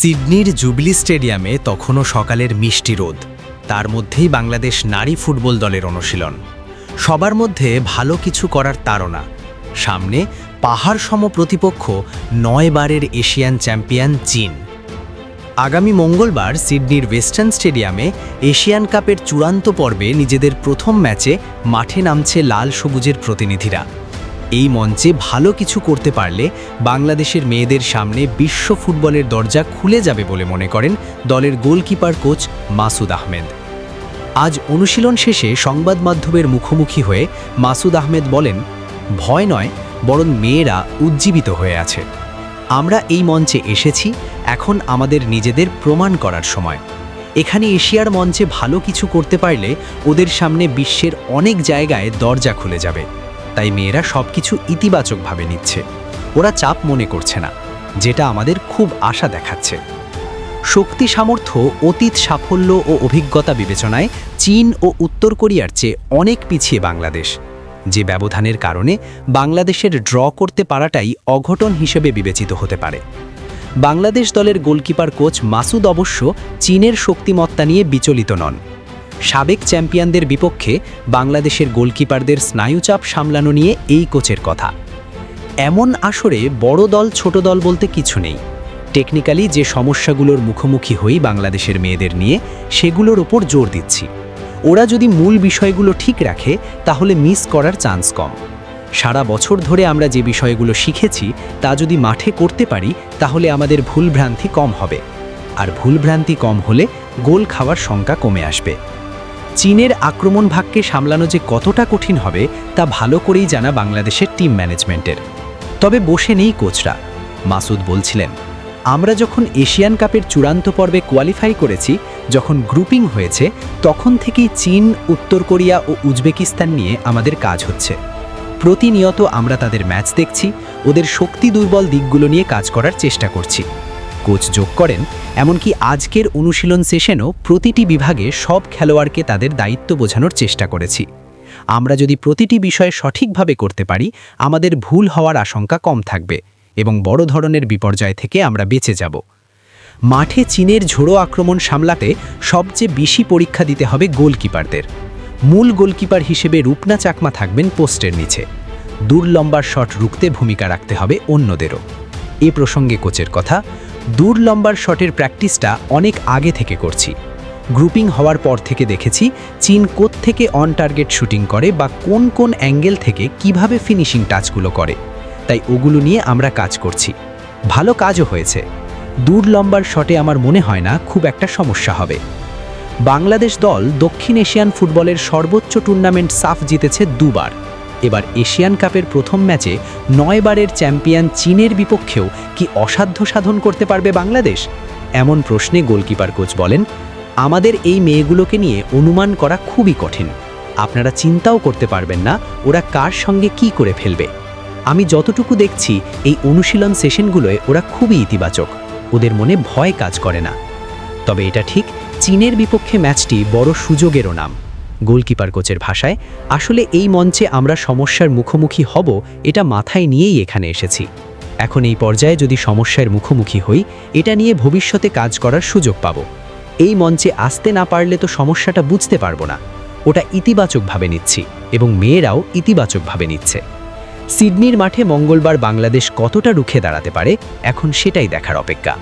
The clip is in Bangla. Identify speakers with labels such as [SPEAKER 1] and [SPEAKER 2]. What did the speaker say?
[SPEAKER 1] সিডনির জুবিলি স্টেডিয়ামে তখনও সকালের মিষ্টি রোদ। তার মধ্যেই বাংলাদেশ নারী ফুটবল দলের অনুশীলন। সবার মধ্যে ভালো কিছু করার তাড়না। সামনে পাহাড় সম প্রতিপক্ষ ৯ বারের এশিয়ান চ্যাম্পিয়ন চীন। আগামী মঙ্গলবার সিডনির ওয়েস্টার্ন স্টেডিয়ামে এশিয়ান কাপের চূড়ান্ত পর্বে নিজেদের প্রথম ম্যাচে মাঠে নামছে লাল সবুজের প্রতিনিধিরা। এই মঞ্চে ভালো কিছু করতে পারলে বাংলাদেশের মেয়েদের সামনে বিশ্ব ফুটবলের দরজা খুলে যাবে বলে মনে করেন দলের গোলকিপার কোচ মাসুদ আহমেদ। আজ অনুশীলন শেষে সংবাদ মাধ্যমের মুখোমুখি হয়ে মাসুদ আহমেদ বলেন, ভয় নয়, বরং মেয়েরা উজ্জীবিত হয়ে আছে। আমরা এই মঞ্চে এসেছি, এখন আমাদের নিজেদের প্রমাণ করার সময়। এখানে এশিয়ার মঞ্চে ভালো কিছু করতে পারলে ওদের সামনে বিশ্বের অনেক জায়গায় দরজা খুলে যাবে। তাই মেয়েরা সবকিছু ইতিবাচকভাবে নিচ্ছে। ওরা চাপ মনে করছে না, যেটা আমাদের খুব আশা দেখাচ্ছে। শক্তি সামর্থ্য, অতীত সাফল্য ও অভিজ্ঞতা বিবেচনায় চীন ও উত্তর কোরিয়ার চেয়ে অনেক পিছিয়ে বাংলাদেশ। যে ব্যবধানের কারণে বাংলাদেশের ড্র করতে পারাটাই অঘটন হিসেবে বিবেচিত হতে পারে। বাংলাদেশ দলের গোলকিপার কোচ মাসুদ অবশ্য চীনের শক্তিমত্তা নিয়ে বিচলিত নন। সাবেক চ্যাম্পিয়নদের বিপক্ষে বাংলাদেশের গোলকিপারদের স্নায়ুচাপ সামলানো নিয়ে এই কোচের কথা। এমন আসরে বড় দল ছোট দল বলতে কিছু নেই। টেকনিক্যালি যে সমস্যাগুলোর মুখোমুখি হই বাংলাদেশের মেয়েদের নিয়ে, সেগুলোর ওপর জোর দিচ্ছি। ওরা যদি মূল বিষয়গুলো ঠিক রাখে তাহলে মিস করার চান্স কম। সারা বছর ধরে আমরা যে বিষয়গুলো শিখেছি তা যদি মাঠে করতে পারি তাহলে আমাদের ভুলভ্রান্তি কম হবে। আর ভুলভ্রান্তি কম হলে গোল খাওয়ার সংখ্যা কমে আসবে। চীনের আক্রমণ ভাগকে সামলানো যে কতটা কঠিন হবে তা ভালো করেই জানা বাংলাদেশের টিম ম্যানেজমেন্টের। তবে বসে নেই কোচরা। মাসুদ বলছিলেন, আমরা যখন এশিয়ান কাপের চূড়ান্ত পর্বে কোয়ালিফাই করেছি, যখন গ্রুপিং হয়েছে, তখন থেকেই চীন, উত্তর কোরিয়া ও উজবেকিস্তান নিয়ে আমাদের কাজ হচ্ছে। প্রতিনিয়ত আমরা তাদের ম্যাচ দেখছি, ওদের শক্তি দুর্বল দিকগুলো নিয়ে কাজ করার চেষ্টা করছি। কোচ যোগ করেন, এমনকি আজকের অনুশীলন সেশনও প্রতিটি বিভাগে সব খেলোয়াড়কে তাদের দায়িত্ব বোঝানোর চেষ্টা করেছি। আমরা যদি প্রতিটি বিষয়ে সঠিকভাবে করতে পারি, আমাদের ভুল হওয়ার আশঙ্কা কম থাকবে এবং বড় ধরনের বিপর্যয় থেকে আমরা বেঁচে যাব। মাঠে চীনের ঝোড়ো আক্রমণ সামলাতে সবচেয়ে বেশি পরীক্ষা দিতে হবে গোলকিপারদের। মূল গোলকিপার হিসেবে রূপনা চাকমা থাকবেন পোস্টের নিচে। দূর লম্বার শট রুখতে ভূমিকা রাখতে হবে অন্যদেরও। এ প্রসঙ্গে কোচের কথা, দূর লম্বার শটের প্র্যাকটিসটা অনেক আগে থেকে করছি। গ্রুপিং হওয়ার পর থেকে দেখেছি চীন কোত্থেকে অন টার্গেট শুটিং করে বা কোন কোন অ্যাঙ্গেল থেকে কিভাবে ফিনিশিং টাচগুলো করে, তাই ওগুলো নিয়ে আমরা কাজ করছি। ভালো কাজও হয়েছে। দূর লম্বার শটে আমার মনে হয় না খুব একটা সমস্যা হবে। বাংলাদেশ দল দক্ষিণ এশিয়ান ফুটবলের সর্বোচ্চ টুর্নামেন্ট সাফ জিতেছে 2 বার। এবার এশিয়ান কাপের প্রথম ম্যাচে 9 বারের চ্যাম্পিয়ন চীনের বিপক্ষেও কি অসাধ্য সাধন করতে পারবে বাংলাদেশ? এমন প্রশ্নে গোলকিপার কোচ বলেন, আমাদের এই মেয়েগুলোকে নিয়ে অনুমান করা খুবই কঠিন। আপনারা চিন্তাও করতে পারবেন না ওরা কার সঙ্গে কি করে ফেলবে। আমি যতটুকু দেখছি এই অনুশীলন সেশনগুলোয় ওরা খুবই ইতিবাচক। ওদের মনে ভয় কাজ করে না। তবে এটা ঠিক, চীনের বিপক্ষে ম্যাচটি বড় সুযোগেরও নাম। গোলকিপার কোচের ভাষায়, আসলে এই মঞ্চে আমরা সমস্যার মুখোমুখি হব এটা মাথায় নিয়েই এখানে এসেছি। এখন এই পর্যায়ে যদি সমস্যার মুখোমুখি হই, এটা নিয়ে ভবিষ্যতে কাজ করার সুযোগ পাব। এই মঞ্চে আসতে না পারলে তো সমস্যাটা বুঝতে পারবো না। ওটা ইতিবাচকভাবে নিচ্ছি এবং মেয়েরাও ইতিবাচকভাবে নিচ্ছে। সিডনির মাঠে মঙ্গলবার বাংলাদেশ কতটা রুখে দাঁড়াতে পারে, এখন সেটাই দেখার অপেক্ষা।